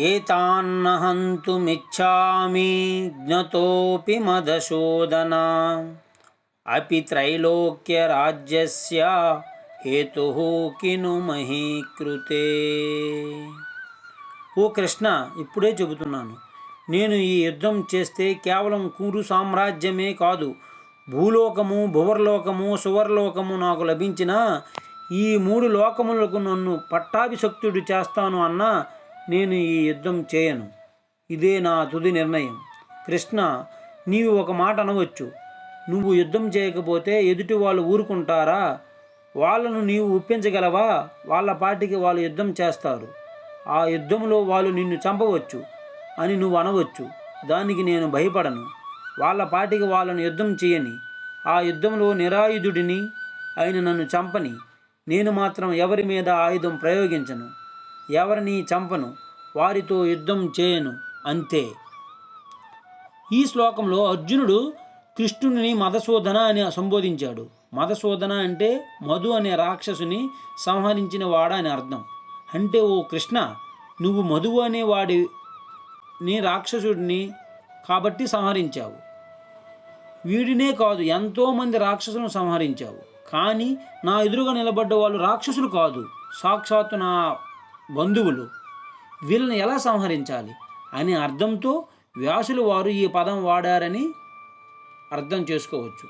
ఏతాన్నహంతుమిచ్ఛామి జ్ఞతోపి మదశోదన అపి త్రైలోక్యరాజ్యస్య హేతుః కిను మహీకృతే. ఓ కృష్ణ, ఇప్పుడే చెబుతున్నాను, నేను ఈ యుద్ధం చేస్తే కేవలం కురు సామ్రాజ్యమే కాదు, భూలోకము, భువర్లోకము, సువర్లోకము నాకు లభించిన ఈ 3 లోకములకు నన్ను పట్టాభిషక్తుడు చేస్తాను అన్నా నేను ఈ యుద్ధం చేయను. ఇదే నా తుది నిర్ణయం. కృష్ణ, నీవు ఒక మాట అనవచ్చు, నువ్వు యుద్ధం చేయకపోతే ఎదుటి వాళ్ళు ఊరుకుంటారా? వాళ్ళను నీవు ఒప్పించగలవా? వాళ్ళ పాటికి వాళ్ళు యుద్ధం చేస్తారు, ఆ యుద్ధంలో వాళ్ళు నిన్ను చంపవచ్చు అని నువ్వు అనవచ్చు. దానికి నేను భయపడను. వాళ్ళ పాటికి వాళ్ళను యుద్ధం చేయని, ఆ యుద్ధంలో నిరాయుధుడిని అయిన నన్ను చంపని. నేను మాత్రం ఎవరి మీద ఆయుధం ప్రయోగించను, ఎవరిని చంపను, వారితో యుద్ధం చేయను, అంతే. ఈ శ్లోకంలో అర్జునుడు కృష్ణుని మధుసూదన అని సంబోధించాడు. మధుసూదన అంటే మధు అనే రాక్షసుని సంహరించిన వాడ అని అర్థం. అంటే ఓ కృష్ణ, నువ్వు మధువు అనే వాడిని రాక్షసుడిని కాబట్టి సంహరించావు. వీడినే కాదు, ఎంతోమంది రాక్షసులను సంహరించావు. కానీ నా ఎదురుగా నిలబడ్డ వాళ్ళు రాక్షసులు కాదు, సాక్షాత్తు నా బంధువులు. వీళ్ళని ఎలా సంహరించాలి అనే అర్థంతో వ్యాసులు వారు ఈ పదం వాడారని అర్థం చేసుకోవచ్చు.